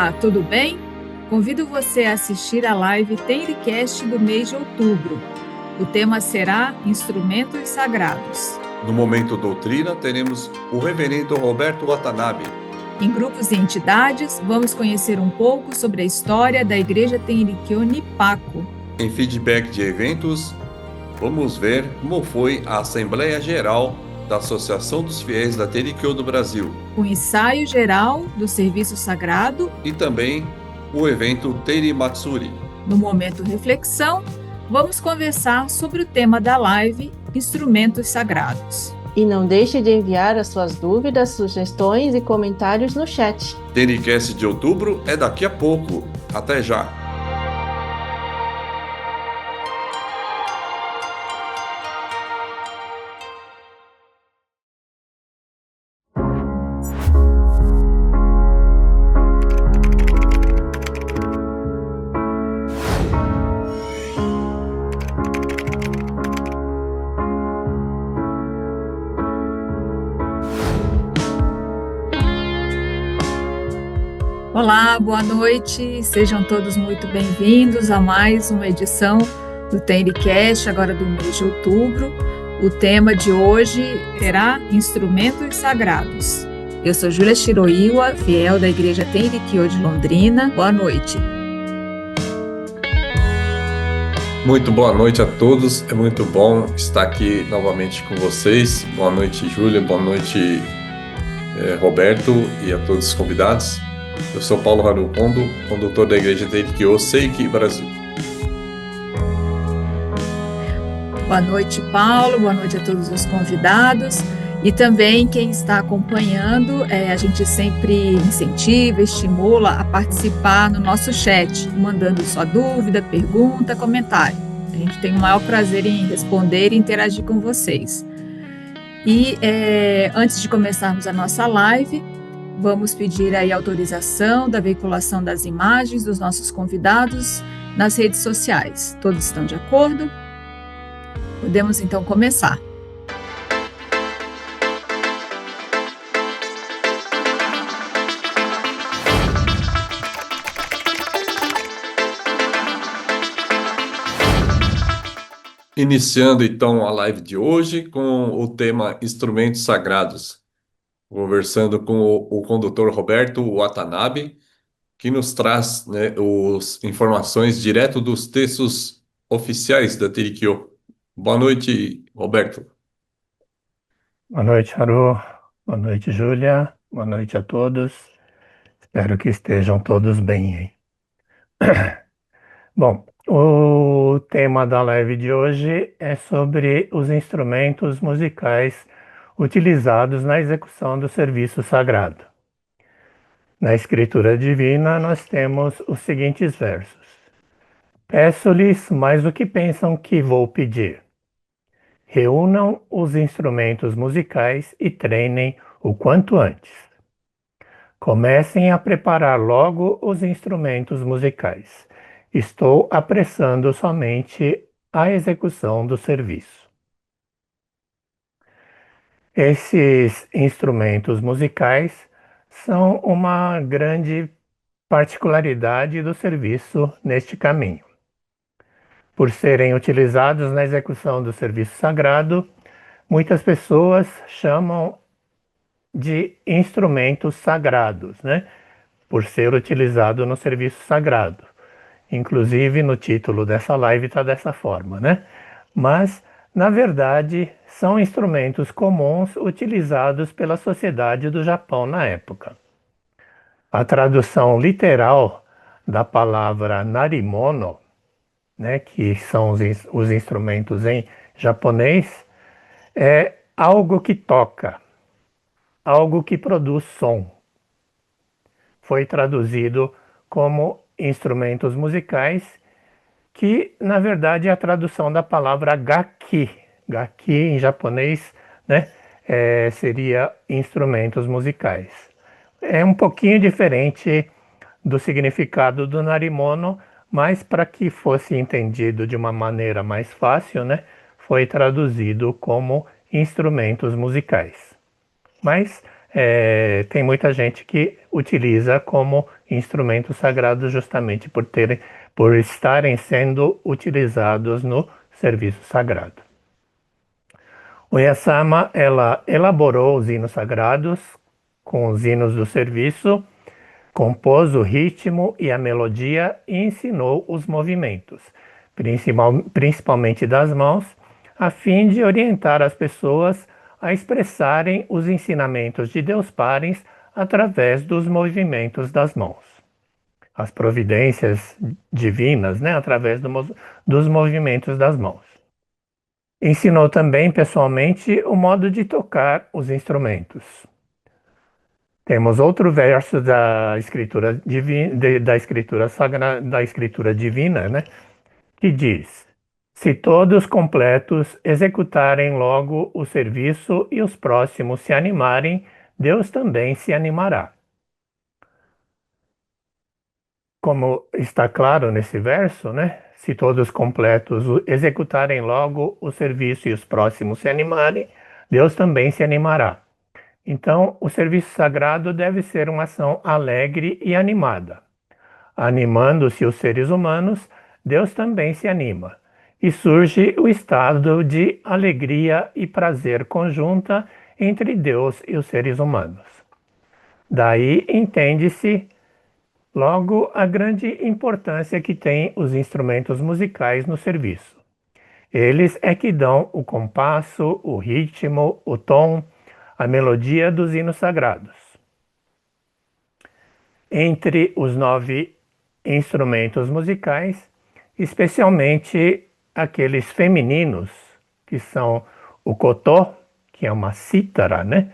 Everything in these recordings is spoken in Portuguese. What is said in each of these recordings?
Olá, tudo bem? Convido você a assistir a live Tenricast do mês de outubro. O tema será Instrumentos Sagrados. No Momento Doutrina, teremos o reverendo Roberto Watanabe. Em grupos e entidades, vamos conhecer um pouco sobre a história da Igreja Tenrikyo Nipako. Em feedback de eventos, vamos ver como foi a Assembleia Geral da Associação dos Fiéis da Tenrikyo do Brasil. O ensaio geral do Serviço Sagrado E também o evento Teiri Matsuri. No Momento Reflexão, vamos conversar sobre o tema da live Instrumentos Sagrados. E não deixe de enviar as suas dúvidas, sugestões e comentários no chat. Tenricast de outubro é daqui a pouco. Até já! Olá, boa noite, sejam todos muito bem-vindos a mais uma edição do Tenricast, agora do mês de outubro. O tema de hoje será Instrumentos Sagrados. Eu sou Júlia Shiroiwa, fiel da Igreja Tenrikyo de Londrina. Boa noite. Muito boa noite a todos, é muito bom estar aqui novamente com vocês. Boa noite, Júlia, boa noite, Roberto e a todos os convidados. Eu sou Paulo Haru Kondo, condutor da Igreja Tenrikyo Seiki Brasil. Boa noite, Paulo, boa noite a todos os convidados e também quem está acompanhando. A gente sempre incentiva, estimula a participar no nosso chat, mandando sua dúvida, pergunta, comentário. A gente tem o maior prazer em responder e interagir com vocês. E antes de começarmos a nossa live, vamos pedir aí autorização da veiculação das imagens dos nossos convidados nas redes sociais. Todos estão de acordo? Podemos então começar. Iniciando então a live de hoje com o tema Instrumentos Sagrados. Conversando com o condutor Roberto Watanabe, que nos traz, as informações direto dos textos oficiais da Tenrikyo. Boa noite, Roberto. Boa noite, Haru. Boa noite, Júlia. Boa noite a todos. Espero que estejam todos bem aí. Bom, o tema da live de hoje é sobre os instrumentos musicais utilizados na execução do serviço sagrado. Na Escritura Divina, nós temos os seguintes versos: Peço-lhes mais do que pensam que vou pedir. Reúnam os instrumentos musicais e treinem o quanto antes. Comecem a preparar logo os instrumentos musicais. Estou apressando somente a execução do serviço. Esses instrumentos musicais são uma grande particularidade do serviço neste caminho. Por serem utilizados na execução do serviço sagrado, muitas pessoas chamam de instrumentos sagrados, né? Por ser utilizado no serviço sagrado. Inclusive, no título dessa live está dessa forma, né? Mas, na verdade, são instrumentos comuns utilizados pela sociedade do Japão na época. A tradução literal da palavra narimono, né, que são os instrumentos em japonês, é algo que toca, algo que produz som. Foi traduzido como instrumentos musicais, que na verdade é a tradução da palavra gaki. Gaki em japonês, né, seria instrumentos musicais. É um pouquinho diferente do significado do narimono, mas para que fosse entendido de uma maneira mais fácil, né, foi traduzido como instrumentos musicais. Mas tem muita gente que utiliza como instrumentos sagrados justamente por estarem sendo utilizados no serviço sagrado. Oyasama, ela elaborou os hinos sagrados com os hinos do serviço, compôs o ritmo e a melodia e ensinou os movimentos, principalmente das mãos, a fim de orientar as pessoas a expressarem os ensinamentos de Deus Pares através dos movimentos das mãos. As providências divinas, né, através dos movimentos das mãos. Ensinou também pessoalmente o modo de tocar os instrumentos. Temos outro verso da escritura divina, né, que diz: se todos completos executarem logo o serviço e os próximos se animarem, Deus também se animará. Como está claro nesse verso, né? Se todos completos executarem logo o serviço e os próximos se animarem, Deus também se animará. Então, o serviço sagrado deve ser uma ação alegre e animada. Animando-se os seres humanos, Deus também se anima. E surge o estado de alegria e prazer conjunta entre Deus e os seres humanos. Daí entende-se logo a grande importância que têm os instrumentos musicais no serviço. Eles é que dão o compasso, o ritmo, o tom, a melodia dos hinos sagrados. Entre os 9 instrumentos musicais, especialmente aqueles femininos, que são o kotô, que é uma cítara, né?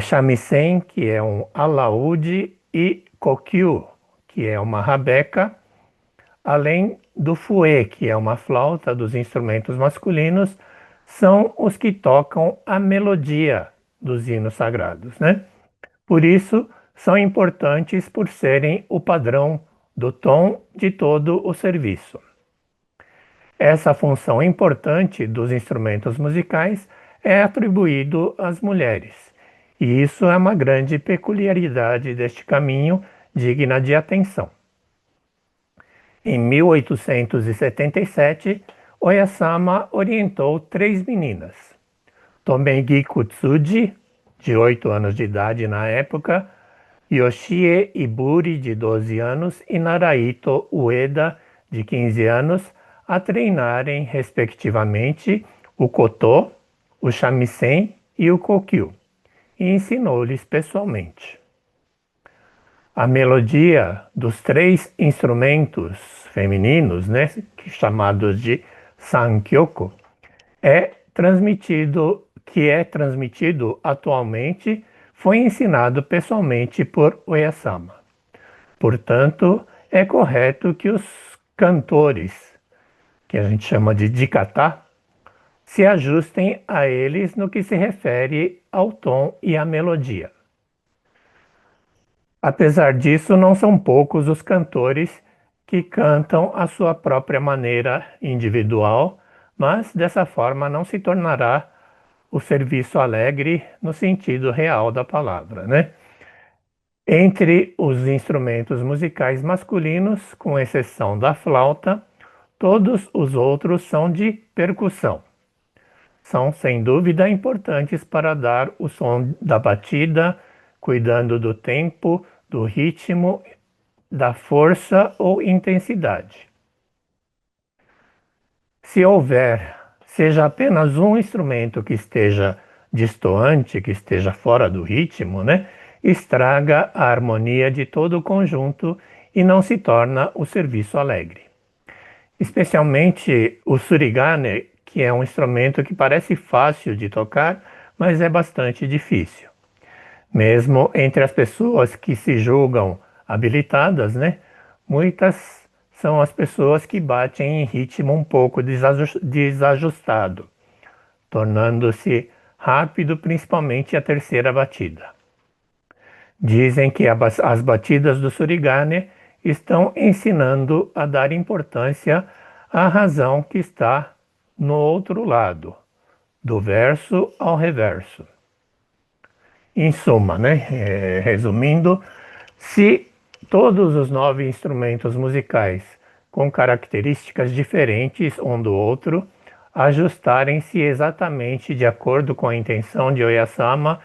Shamisen, que é um alaúde, e kokyu, que é uma rabeca, além do fouet, que é uma flauta dos instrumentos masculinos, são os que tocam a melodia dos hinos sagrados, né? Por isso, são importantes por serem o padrão do tom de todo o serviço. Essa função importante dos instrumentos musicais é atribuído às mulheres, e isso é uma grande peculiaridade deste caminho digna de atenção. Em 1877, Oyasama orientou 3 meninas, Tomegi Kutsuji, de 8 anos de idade na época, Yoshie Iburi, de 12 anos, e Narahito Ueda, de 15 anos, a treinarem, respectivamente, o kotô, o shamisen e o kokyu, e ensinou-lhes pessoalmente. A melodia dos 3 instrumentos femininos, né, chamados de sankyoko, que é transmitido atualmente, foi ensinado pessoalmente por Oyasama. Portanto, é correto que os cantores, que a gente chama de dikata, se ajustem a eles no que se refere ao tom e à melodia. Apesar disso, não são poucos os cantores que cantam à sua própria maneira individual, mas dessa forma não se tornará o serviço alegre no sentido real da palavra, né? Entre os instrumentos musicais masculinos, com exceção da flauta, todos os outros são de percussão. São, sem dúvida, importantes para dar o som da batida, cuidando do tempo, do ritmo, da força ou intensidade. Se houver, seja apenas um instrumento que esteja destoante, que esteja fora do ritmo, né, estraga a harmonia de todo o conjunto e não se torna o serviço alegre. Especialmente o surigane, que é um instrumento que parece fácil de tocar, mas é bastante difícil. Mesmo entre as pessoas que se julgam habilitadas, né, muitas são as pessoas que batem em ritmo um pouco desajustado, tornando-se rápido principalmente a terceira batida. Dizem que as batidas do surigane estão ensinando a dar importância à razão que está no outro lado, do verso ao reverso. Em suma, né, resumindo, se todos os 9 instrumentos musicais, com características diferentes um do outro, ajustarem-se exatamente de acordo com a intenção de Oyasama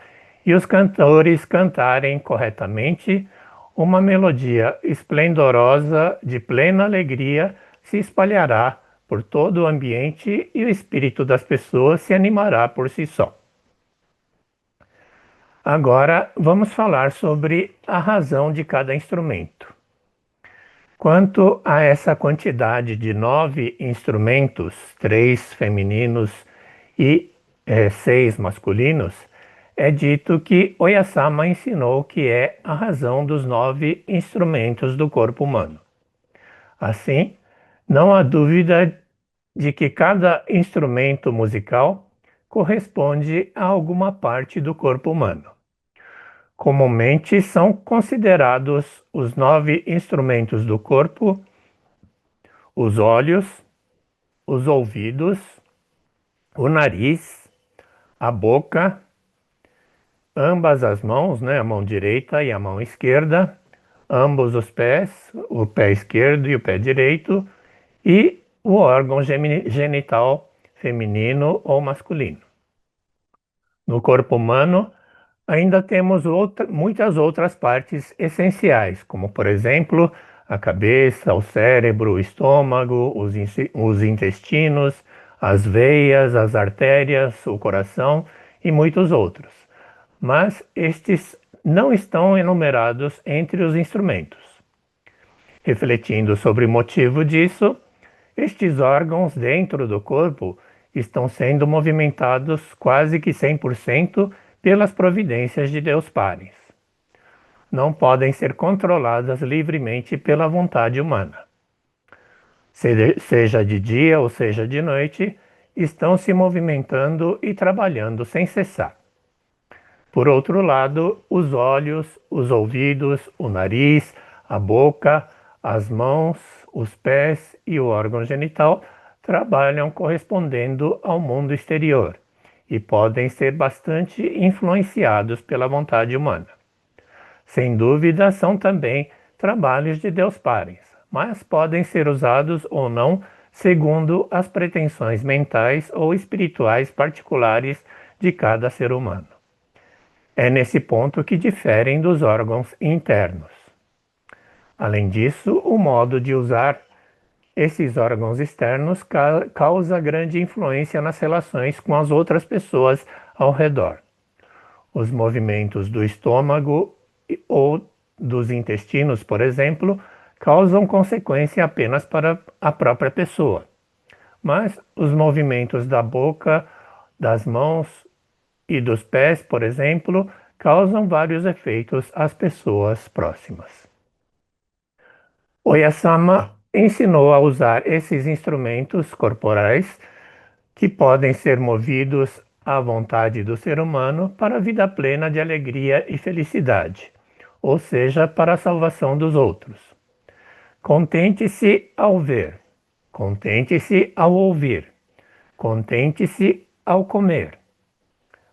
e os cantores cantarem corretamente, uma melodia esplendorosa de plena alegria se espalhará por todo o ambiente e o espírito das pessoas se animará por si só. Agora vamos falar sobre a razão de cada instrumento. Quanto a essa quantidade de 9 instrumentos, 3 femininos e 6 masculinos, é dito que Oyasama ensinou que é a razão dos 9 instrumentos do corpo humano. Assim, não há dúvida de que cada instrumento musical corresponde a alguma parte do corpo humano. Comumente são considerados os 9 instrumentos do corpo: os olhos, os ouvidos, o nariz, a boca, ambas as mãos, né, a mão direita e a mão esquerda, ambos os pés, o pé esquerdo e o pé direito, e o órgão genital feminino ou masculino. No corpo humano, ainda temos muitas outras partes essenciais, como, por exemplo, a cabeça, o cérebro, o estômago, os intestinos, as veias, as artérias, o coração e muitos outros. Mas estes não estão enumerados entre os instrumentos. Refletindo sobre o motivo disso, estes órgãos dentro do corpo estão sendo movimentados quase que 100% pelas providências de Deus Pares. Não podem ser controladas livremente pela vontade humana. Seja de dia ou seja de noite, estão se movimentando e trabalhando sem cessar. Por outro lado, os olhos, os ouvidos, o nariz, a boca, as mãos, os pés e o órgão genital trabalham correspondendo ao mundo exterior e podem ser bastante influenciados pela vontade humana. Sem dúvida, são também trabalhos de Deus Pares, mas podem ser usados ou não segundo as pretensões mentais ou espirituais particulares de cada ser humano. É nesse ponto que diferem dos órgãos internos. Além disso, o modo de usar esses órgãos externos causa grande influência nas relações com as outras pessoas ao redor. Os movimentos do estômago ou dos intestinos, por exemplo, causam consequência apenas para a própria pessoa. Mas os movimentos da boca, das mãos e dos pés, por exemplo, causam vários efeitos às pessoas próximas. Oyasama ensinou a usar esses instrumentos corporais que podem ser movidos à vontade do ser humano para a vida plena de alegria e felicidade, ou seja, para a salvação dos outros. Contente-se ao ver, contente-se ao ouvir, contente-se ao comer.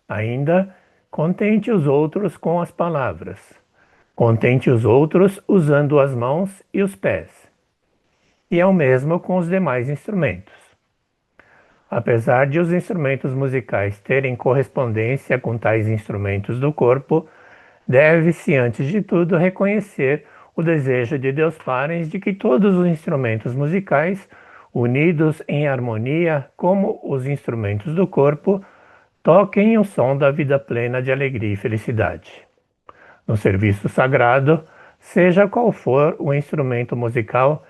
Ainda, contente os outros com as palavras, contente os outros usando as mãos e os pés. E é o mesmo com os demais instrumentos. Apesar de os instrumentos musicais terem correspondência com tais instrumentos do corpo, deve-se, antes de tudo, reconhecer o desejo de Deus Pares de que todos os instrumentos musicais, unidos em harmonia como os instrumentos do corpo, toquem o som da vida plena de alegria e felicidade. No serviço sagrado, seja qual for o instrumento musical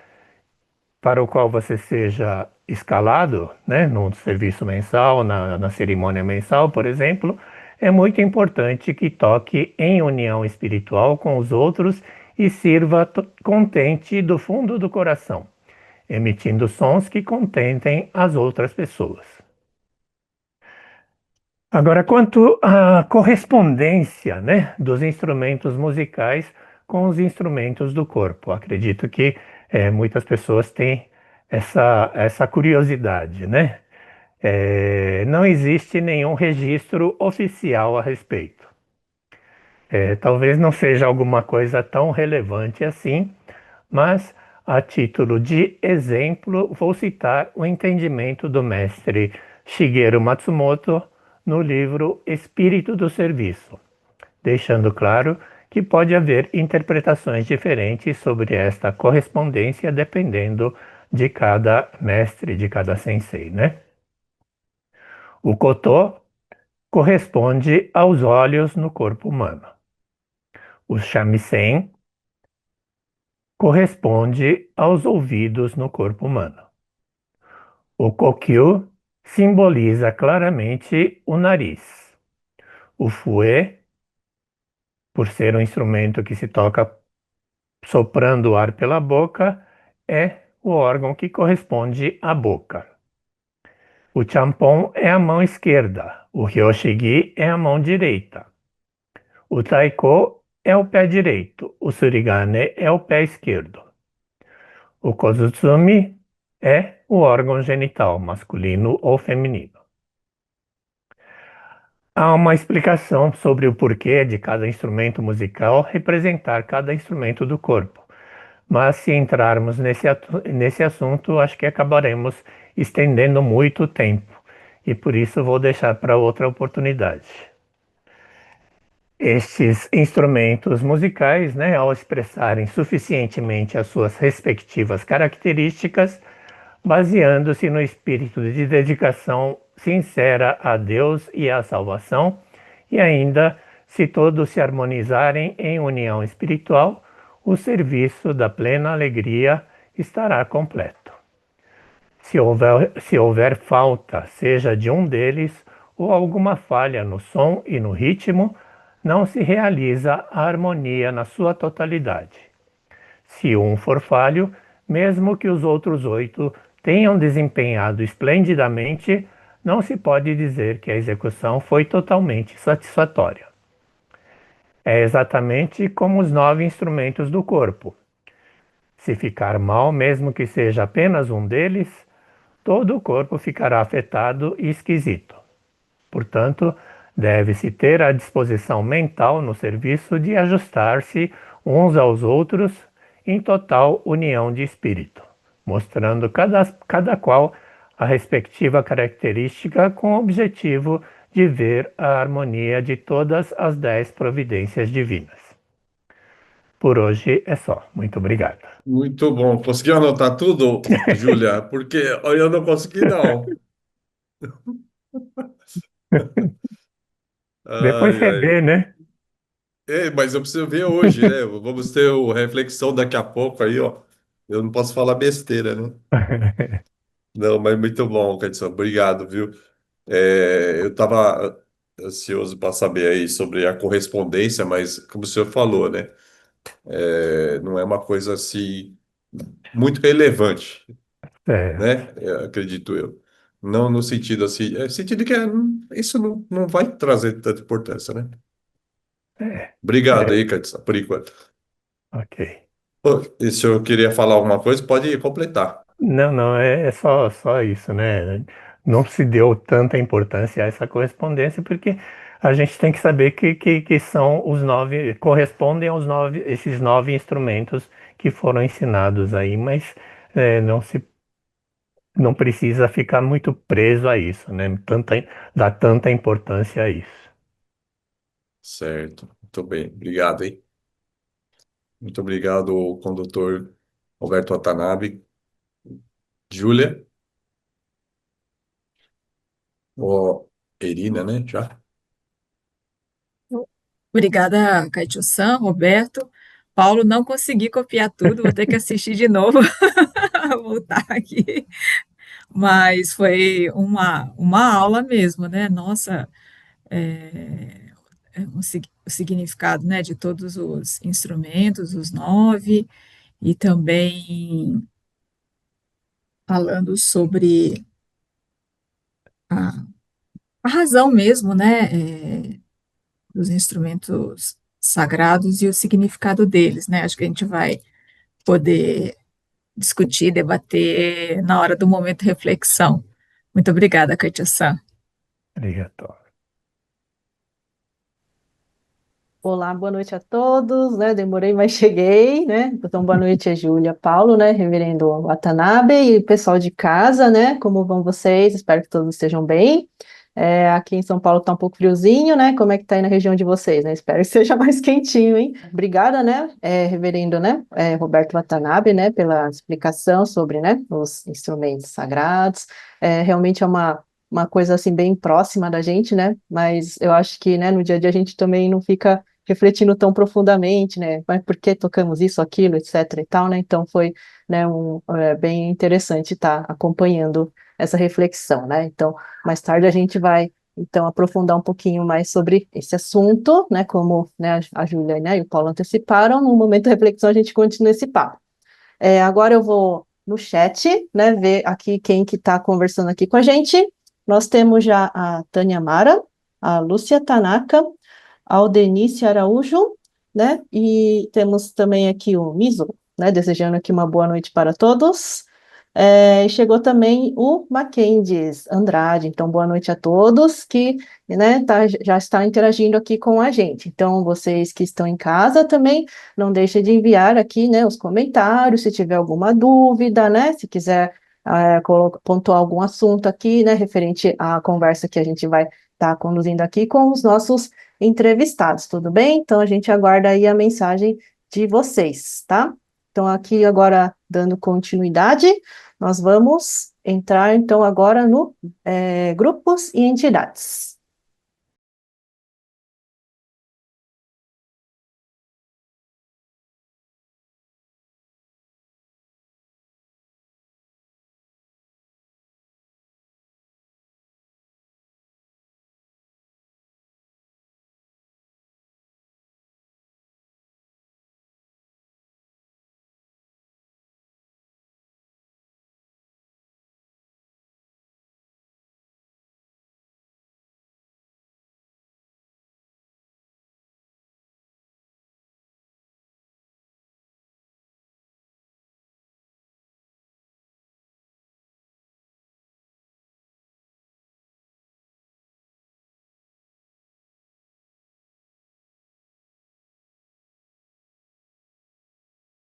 para o qual você seja escalado, né, no serviço mensal, na cerimônia mensal, por exemplo, é muito importante que toque em união espiritual com os outros e sirva contente do fundo do coração, emitindo sons que contentem as outras pessoas. Agora, quanto à correspondência, né, dos instrumentos musicais com os instrumentos do corpo, acredito que muitas pessoas têm essa curiosidade, né? Não existe nenhum registro oficial a respeito. Talvez não seja alguma coisa tão relevante assim, mas a título de exemplo, vou citar o entendimento do mestre Shigeru Matsumoto no livro Espírito do Serviço, deixando claro que pode haver interpretações diferentes sobre esta correspondência dependendo de cada mestre, de cada sensei, né? O Koto corresponde aos olhos no corpo humano. O shamisen corresponde aos ouvidos no corpo humano. O kokyu simboliza claramente o nariz. O fue, por ser um instrumento que se toca soprando o ar pela boca, é o órgão que corresponde à boca. O champon é a mão esquerda, o ryoshigi é a mão direita. O taiko é o pé direito, o surigane é o pé esquerdo. O kozutsumi é o órgão genital, masculino ou feminino. Há uma explicação sobre o porquê de cada instrumento musical representar cada instrumento do corpo. Mas se entrarmos nesse assunto, acho que acabaremos estendendo muito o tempo. E por isso vou deixar para outra oportunidade. Estes instrumentos musicais, né, ao expressarem suficientemente as suas respectivas características, baseando-se no espírito de dedicação sincera a Deus e à salvação, e ainda, se todos se harmonizarem em união espiritual, o serviço da plena alegria estará completo. Se houver falta, seja de um deles, ou alguma falha no som e no ritmo, não se realiza a harmonia na sua totalidade. Se um for falho, mesmo que os outros 8 tenham desempenhado esplendidamente, não se pode dizer que a execução foi totalmente satisfatória. É exatamente como os 9 instrumentos do corpo. Se ficar mal, mesmo que seja apenas um deles, todo o corpo ficará afetado e esquisito. Portanto, deve-se ter a disposição mental no serviço de ajustar-se uns aos outros em total união de espírito, mostrando cada qual a respectiva característica com o objetivo de ver a harmonia de todas as 10 providências divinas. Por hoje é só. Muito obrigado. Muito bom. Conseguiu anotar tudo, Júlia? Porque eu não consegui, não. Depois Ai, você ai. vê, né? Mas eu preciso ver hoje, né? Vamos ter o reflexão daqui a pouco aí, ó. Eu não posso falar besteira, né? Não, mas muito bom, Cadson. Obrigado, viu? Eu estava ansioso para saber aí sobre a correspondência, mas como o senhor falou, né? Não é uma coisa assim muito relevante, Certo. né? Acredito eu. Não no sentido assim, sentido que isso não vai trazer tanta importância, né? É, Obrigado é, aí, Cadson, por enquanto. ok. Pô, e se eu queria falar alguma coisa, pode completar. Não, não, é só isso, né? Não se deu tanta importância a essa correspondência, porque a gente tem que saber que são os 9, correspondem aos 9, esses 9 instrumentos que foram ensinados aí, mas não precisa ficar muito preso a isso, né? Dar tanta importância a isso. Certo. Muito bem. Obrigado, hein? Muito obrigado, condutor Roberto Watanabe. Júlia, ou Erina, né? Já. Obrigada, Caetio-san, Roberto. Paulo, não consegui copiar tudo, vou ter que assistir de novo, voltar aqui. Mas foi uma aula mesmo, né? Nossa, o significado, né, de todos os instrumentos, os 9, e também falando sobre a, a razão mesmo, né, dos instrumentos sagrados e o significado deles, né? Acho que a gente vai poder discutir, debater na hora do momento de reflexão. Muito obrigada, Katia-san. Obrigado. Olá, boa noite a todos, né? Demorei, mas cheguei, né? Então, boa noite, Júlia, Paulo, né? Reverendo Watanabe e pessoal de casa, né? Como vão vocês? Espero que todos estejam bem. Aqui em São Paulo tá um pouco friozinho, né? Como é que tá aí na região de vocês, né? Espero que seja mais quentinho, hein? Obrigada, né? Reverendo, né? Roberto Watanabe, né? Pela explicação sobre, né? Os instrumentos sagrados. Realmente é uma coisa assim bem próxima da gente, né? Mas eu acho que, né, no dia a dia a gente também não fica refletindo tão profundamente, né? Mas por que tocamos isso, aquilo, etc. e tal, né? Então foi, né, bem interessante estar acompanhando essa reflexão, né? Então, mais tarde a gente vai então aprofundar um pouquinho mais sobre esse assunto, né? Como, né, a Júlia, né, e o Paulo anteciparam, no momento da reflexão a gente continua esse papo. Agora eu vou no chat, né, ver aqui quem que está conversando aqui com a gente. Nós temos já a Tânia Mara, a Lúcia Tanaka, a Aldenice Araújo, né, e temos também aqui o Miso, né, desejando aqui uma boa noite para todos. E chegou também o Mackendies Andrade, então boa noite a todos que, né, já está interagindo aqui com a gente. Então, vocês que estão em casa também, não deixem de enviar aqui, né, os comentários, se tiver alguma dúvida, né, se quiser pontuar algum assunto aqui, né, referente à conversa que a gente vai estar conduzindo aqui com os nossos entrevistados, tudo bem? Então, a gente aguarda aí a mensagem de vocês, tá? Então, aqui agora, dando continuidade, nós vamos entrar, então, agora no grupos e entidades.